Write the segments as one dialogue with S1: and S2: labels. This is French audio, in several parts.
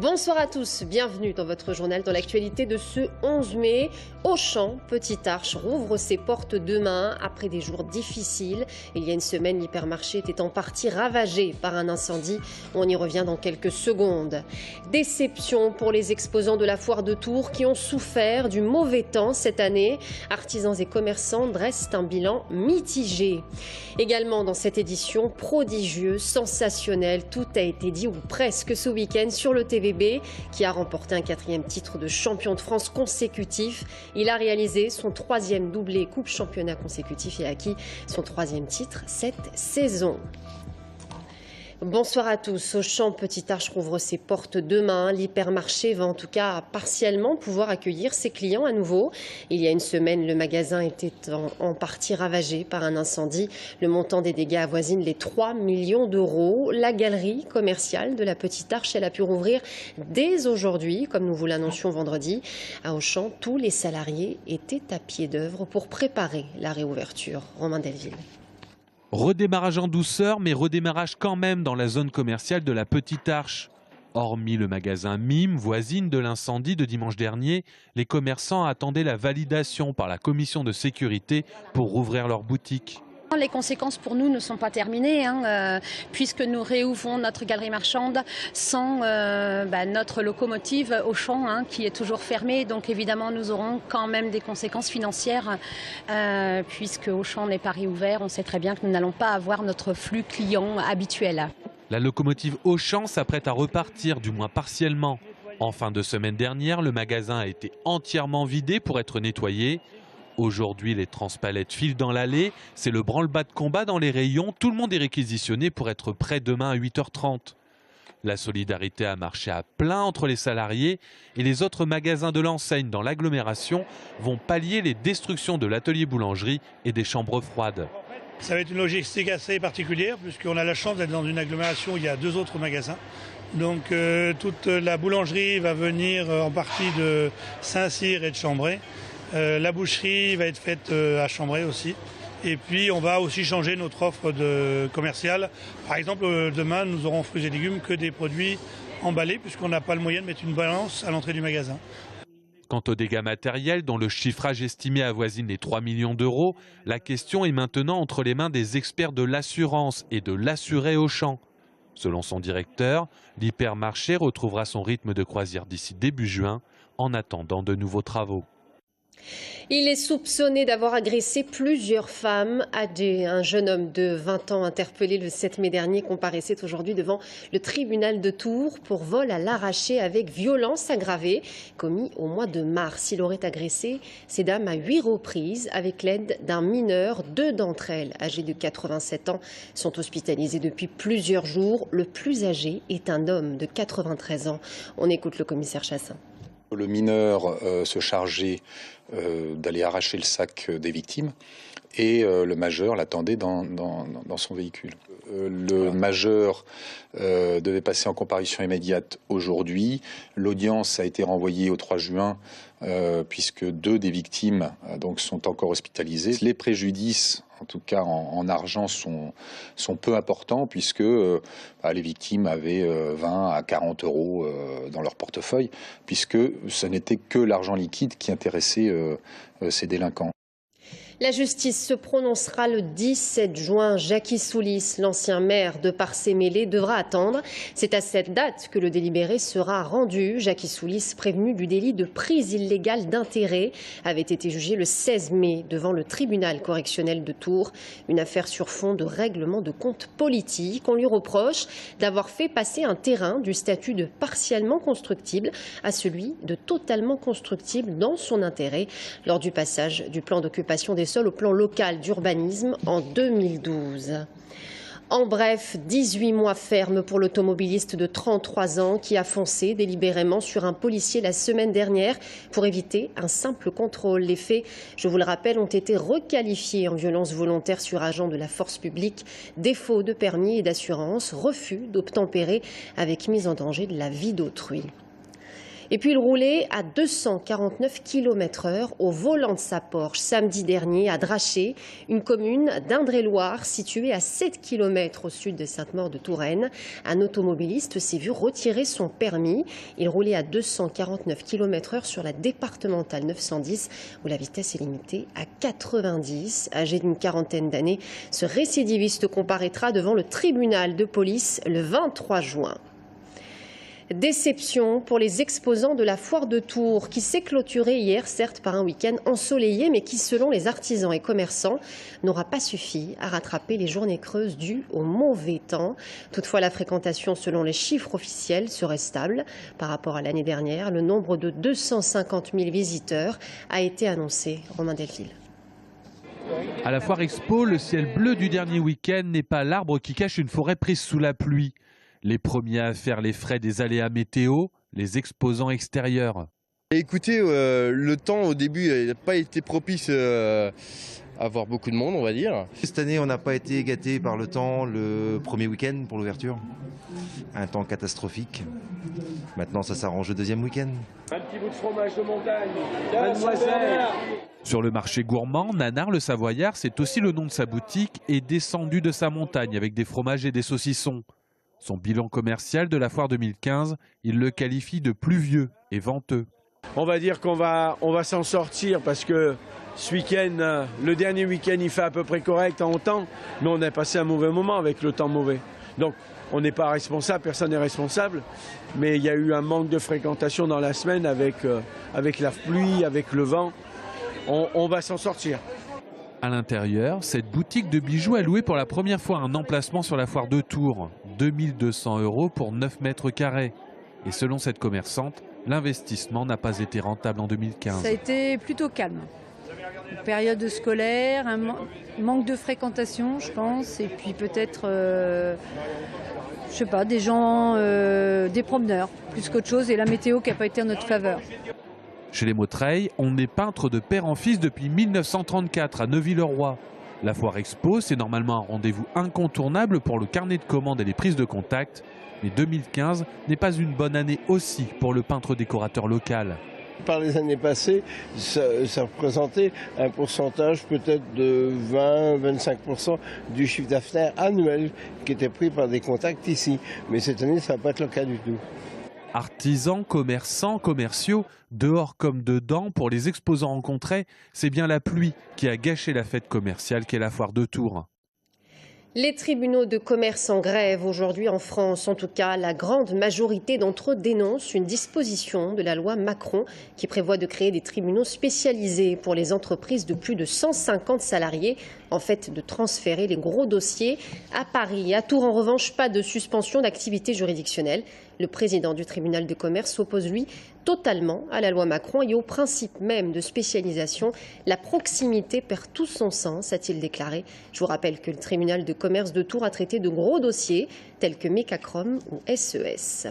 S1: Bonsoir à tous, bienvenue dans votre journal dans l'actualité de ce 11 mai. Auchan, Petite Arche, rouvre ses portes demain après des jours difficiles. Il y a une semaine, l'hypermarché était en partie ravagé par un incendie. On y revient dans quelques secondes. Déception pour les exposants de la foire de Tours qui ont souffert du mauvais temps cette année. Artisans et commerçants dressent un bilan mitigé. Également dans cette édition, prodigieux, sensationnel, tout a été dit ou presque ce week-end sur le TVB qui a remporté un 4e titre de champion de France consécutif. Il a réalisé son 3e doublé Coupe Championnat consécutif et a acquis son 3e titre cette saison. Bonsoir à tous. Auchan Petite Arche rouvre ses portes demain. L'hypermarché va en tout cas partiellement pouvoir accueillir ses clients à nouveau. Il y a une semaine, le magasin était en partie ravagé par un incendie. Le montant des dégâts avoisine les 3 millions d'euros. La galerie commerciale de la Petite Arche, elle a pu rouvrir dès aujourd'hui, comme nous vous l'annoncions vendredi. À Auchan, tous les salariés étaient à pied d'œuvre pour préparer la réouverture. Romain Delville.
S2: Redémarrage en douceur, mais redémarrage quand même dans la zone commerciale de la Petite Arche. Hormis le magasin Mime, voisine de l'incendie de dimanche dernier, les commerçants attendaient la validation par la commission de sécurité pour rouvrir leur boutique.
S3: Les conséquences pour nous ne sont pas terminées, puisque nous réouvrons notre galerie marchande sans notre locomotive Auchan qui est toujours fermée. Donc évidemment nous aurons quand même des conséquences financières puisque Auchan n'est pas réouvert. On sait très bien que nous n'allons pas avoir notre flux client habituel.
S2: La locomotive Auchan s'apprête à repartir, du moins partiellement. En fin de semaine dernière, le magasin a été entièrement vidé pour être nettoyé. Aujourd'hui, les transpalettes filent dans l'allée, c'est le branle-bas de combat dans les rayons, tout le monde est réquisitionné pour être prêt demain à 8h30. La solidarité a marché à plein entre les salariés et les autres magasins de l'enseigne dans l'agglomération vont pallier les destructions de l'atelier boulangerie et des chambres froides.
S4: Ça va être une logistique assez particulière puisqu'on a la chance d'être dans une agglomération où il y a 2 autres magasins. Donc toute la boulangerie va venir en partie de Saint-Cyr et de Chambray. La boucherie va être faite à Chambray aussi. Et puis on va aussi changer notre offre commerciale. Par exemple, demain, nous aurons fruits et légumes que des produits emballés puisqu'on n'a pas le moyen de mettre une balance à l'entrée du magasin.
S2: Quant aux dégâts matériels, dont le chiffrage estimé avoisine les 3 millions d'euros, la question est maintenant entre les mains des experts de l'assurance et de l'assuré Auchan. Selon son directeur, l'hypermarché retrouvera son rythme de croisière d'ici début juin, en attendant de nouveaux travaux.
S1: Il est soupçonné d'avoir agressé plusieurs femmes âgées. Un jeune homme de 20 ans interpellé le 7 mai dernier comparaissait aujourd'hui devant le tribunal de Tours pour vol à l'arraché avec violence aggravée commis au mois de mars. Il aurait agressé ces dames à 8 reprises avec l'aide d'un mineur. 2 d'entre elles, âgées de 87 ans, sont hospitalisées depuis plusieurs jours. Le plus âgé est un homme de 93 ans. On écoute le commissaire Chassin.
S5: Le mineur se chargeait d'aller arracher le sac des victimes et le majeur l'attendait dans son véhicule. Le majeur devait passer en comparution immédiate aujourd'hui. L'audience a été renvoyée au 3 juin puisque 2 des victimes sont encore hospitalisées. Les préjudices, en tout cas en argent, sont peu importants puisque les victimes avaient 20 à 40 euros dans leur portefeuille, puisque ce n'était que l'argent liquide qui intéressait ces délinquants.
S1: La justice se prononcera le 17 juin. Jacky Soulis, l'ancien maire de Parcé-Mêlé, devra attendre. C'est à cette date que le délibéré sera rendu. Jacky Soulis, prévenu du délit de prise illégale d'intérêt, avait été jugé le 16 mai devant le tribunal correctionnel de Tours. Une affaire sur fond de règlement de compte politique. On lui reproche d'avoir fait passer un terrain du statut de partiellement constructible à celui de totalement constructible dans son intérêt lors du passage du plan d'occupation des sols au plan local d'urbanisme en 2012. En bref, 18 mois ferme pour l'automobiliste de 33 ans qui a foncé délibérément sur un policier la semaine dernière pour éviter un simple contrôle. Les faits, je vous le rappelle, ont été requalifiés en violence volontaire sur agent de la force publique, défaut de permis et d'assurance, refus d'obtempérer avec mise en danger de la vie d'autrui. Et puis il roulait à 249 km/h au volant de sa Porsche samedi dernier à Draché, une commune d'Indre-et-Loire située à 7 km au sud de Sainte-Maure-de-Touraine. Un automobiliste s'est vu retirer son permis. Il roulait à 249 km/h sur la départementale 910 où la vitesse est limitée à 90. Âgé d'une quarantaine d'années, ce récidiviste comparaîtra devant le tribunal de police le 23 juin. Déception pour les exposants de la foire de Tours qui s'est clôturée hier, certes par un week-end ensoleillé, mais qui, selon les artisans et commerçants, n'aura pas suffi à rattraper les journées creuses dues au mauvais temps. Toutefois, la fréquentation, selon les chiffres officiels, serait stable par rapport à l'année dernière. Le nombre de 250 000 visiteurs a été annoncé. Romain Delville.
S2: À la foire expo, le ciel bleu du dernier week-end n'est pas l'arbre qui cache une forêt prise sous la pluie. Les premiers à faire les frais des aléas météo, les exposants extérieurs.
S6: Écoutez, le temps au début n'a pas été propice à avoir beaucoup de monde, on va dire.
S7: Cette année, on n'a pas été gâtés par le temps le premier week-end pour l'ouverture. Un temps catastrophique. Maintenant, ça s'arrange le deuxième week-end.
S8: Un petit bout de fromage de montagne, mademoiselle.
S2: Sur le marché gourmand, Nanar le Savoyard, c'est aussi le nom de sa boutique, est descendu de sa montagne avec des fromages et des saucissons. Son bilan commercial de la foire 2015, il le qualifie de pluvieux et venteux.
S8: On va dire qu'on va s'en sortir parce que ce week-end, le dernier week-end, il fait à peu près correct en temps, mais on a passé un mauvais moment avec le temps mauvais. Donc on n'est pas responsable, personne n'est responsable, mais il y a eu un manque de fréquentation dans la semaine avec la pluie, avec le vent. On va s'en sortir.
S2: À l'intérieur, cette boutique de bijoux a loué pour la première fois un emplacement sur la foire de Tours. 2 200 € pour 9 mètres carrés. Et selon cette commerçante, l'investissement n'a pas été rentable en 2015.
S9: Ça a été plutôt calme. Une période scolaire, un manque de fréquentation, je pense, et puis peut-être, je sais pas, des gens, des promeneurs, plus qu'autre chose, et la météo qui n'a pas été en notre faveur.
S2: Chez les Mautreilles, on est peintre de père en fils depuis 1934 à Neuville-le-Roi. La foire expo, c'est normalement un rendez-vous incontournable pour le carnet de commandes et les prises de contact. Mais 2015 n'est pas une bonne année aussi pour le peintre décorateur local.
S10: Par les années passées, ça représentait un pourcentage peut-être de 20-25% du chiffre d'affaires annuel qui était pris par des contacts ici. Mais cette année, ça ne va pas être le cas du tout.
S2: Artisans, commerçants, commerciaux, dehors comme dedans, pour les exposants rencontrés, c'est bien la pluie qui a gâché la fête commerciale qu'est la foire de Tours.
S1: Les tribunaux de commerce en grève aujourd'hui en France. En tout cas, la grande majorité d'entre eux dénoncent une disposition de la loi Macron qui prévoit de créer des tribunaux spécialisés pour les entreprises de plus de 150 salariés, en fait de transférer les gros dossiers à Paris. À Tours, en revanche, pas de suspension d'activité juridictionnelle. Le président du tribunal de commerce s'oppose, lui, totalement à la loi Macron et au principe même de spécialisation. La proximité perd tout son sens, a-t-il déclaré. Je vous rappelle que le tribunal de commerce de Tours a traité de gros dossiers tels que Mecacrom ou SES.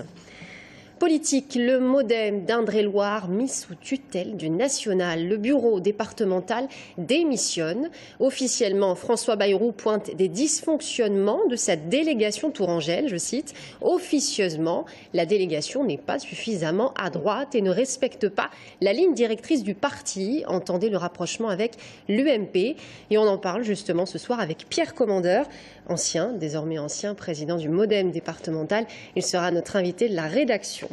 S1: Politique, le MoDem d'Indre-et-Loire mis sous tutelle du national. Le bureau départemental démissionne. Officiellement, François Bayrou pointe des dysfonctionnements de sa délégation tourangelle, je cite. Officieusement, la délégation n'est pas suffisamment à droite et ne respecte pas la ligne directrice du parti. Entendez le rapprochement avec l'UMP. Et on en parle justement ce soir avec Pierre Commandeur, désormais ancien président du MoDem départemental. Il sera notre invité de la rédaction.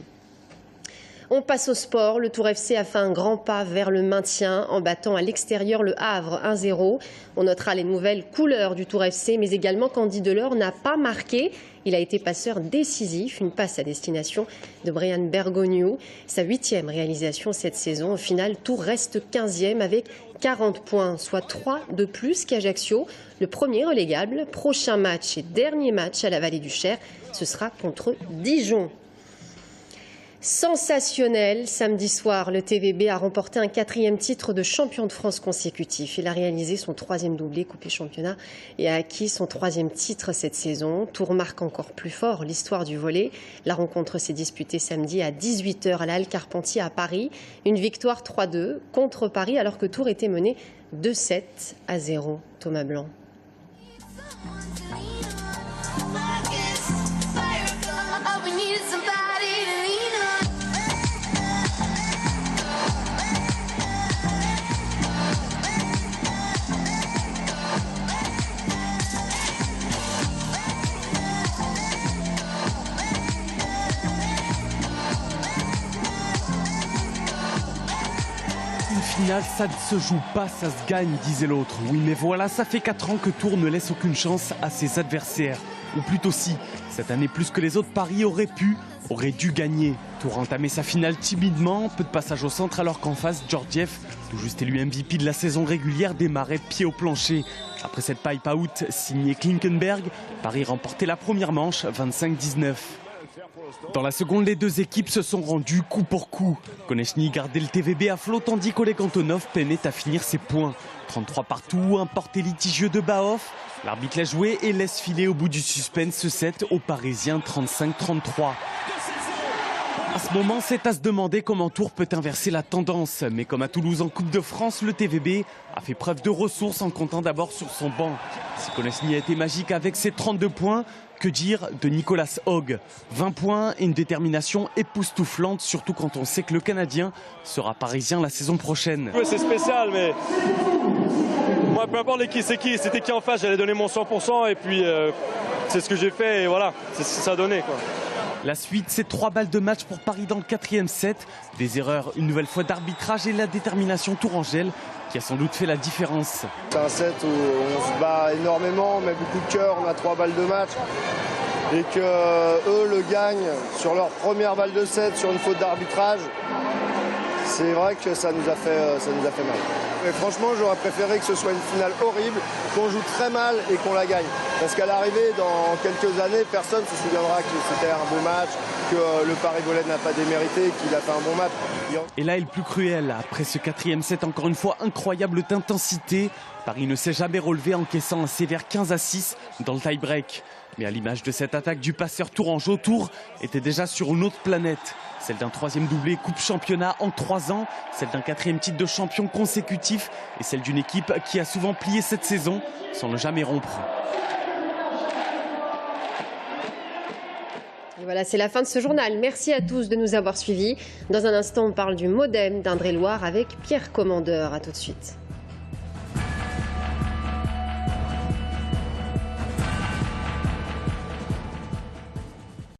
S1: On passe au sport. Le Tour FC a fait un grand pas vers le maintien en battant à l'extérieur le Havre 1-0. On notera les nouvelles couleurs du Tour FC, mais également qu'Andy Delors n'a pas marqué. Il a été passeur décisif, une passe à destination de Brian Bergogneau. Sa 8e réalisation cette saison. Au final, Tours reste 15e avec 40 points, soit 3 de plus qu'Ajaccio. Le premier relégable. Prochain match et dernier match à la Vallée du Cher, ce sera contre Dijon. Sensationnel, samedi soir, le TVB a remporté un 4e titre de champion de France consécutif. Il a réalisé son 3e doublé Coupe et Championnat et a acquis son 3e titre cette saison. Tours marque encore plus fort l'histoire du volley. La rencontre s'est disputée samedi à 18 h à la Halle Carpentier à Paris. Une victoire 3-2 contre Paris alors que Tours était mené 2-7-0. Thomas Blanc.
S11: finale, ça ne se joue pas, ça se gagne, disait l'autre. Oui, mais voilà, ça fait 4 ans que Tours ne laisse aucune chance à ses adversaires. Ou plutôt si, cette année plus que les autres, Paris aurait dû gagner. Tours a entamé sa finale timidement, peu de passage au centre alors qu'en face, Georgiev, tout juste élu MVP de la saison régulière, démarrait pied au plancher. Après cette pipe out signée Klinkenberg, Paris remportait la première manche 25-19. Dans la seconde, les deux équipes se sont rendues coup pour coup. Konechny gardait le TVB à flot tandis qu'Oleg Antonov peinait à finir ses points. 33 partout, un porté litigieux de bas-off. L'arbitre l'a joué et laisse filer au bout du suspense ce set aux Parisiens 35-33. À ce moment, c'est à se demander comment Tours peut inverser la tendance. Mais comme à Toulouse en Coupe de France, le TVB a fait preuve de ressources en comptant d'abord sur son banc. Si Konechny a été magique avec ses 32 points, que dire de Nicolas Hogg? 20 points et une détermination époustouflante, surtout quand on sait que le Canadien sera parisien la saison prochaine.
S12: Ouais, c'est spécial, mais moi, peu importe c'était qui en face, j'allais donner mon 100% et puis c'est ce que j'ai fait et voilà, c'est ce que ça a donné, quoi.
S11: La suite, c'est 3 balles de match pour Paris dans le 4e set. Des erreurs une nouvelle fois d'arbitrage et la détermination tourangelle qui a sans doute fait la différence.
S13: C'est un set où on se bat énormément, on met beaucoup de cœur, on a 3 balles de match. Et que eux le gagnent sur leur première balle de set sur une faute d'arbitrage, c'est vrai que ça nous a fait mal. Et franchement, j'aurais préféré que ce soit une finale horrible, qu'on joue très mal et qu'on la gagne. Parce qu'à l'arrivée, dans quelques années, personne ne se souviendra que c'était un beau match, que le Paris-Volley n'a pas démérité, qu'il a fait un bon match.
S11: Et là est le plus cruel. Après ce 4e set, encore une fois, incroyable d'intensité. Paris ne s'est jamais relevé, encaissant un sévère 15-6 dans le tie-break. Mais à l'image de cette attaque du passeur tourangeau, Tours était déjà sur une autre planète. Celle d'un 3e doublé Coupe Championnat en 3 ans, celle d'un 4e titre de champion consécutif et celle d'une équipe qui a souvent plié cette saison sans ne jamais rompre.
S1: Et voilà, c'est la fin de ce journal. Merci à tous de nous avoir suivis. Dans un instant, on parle du Modem d'Indre-et-Loire avec Pierre Commandeur. À tout de suite.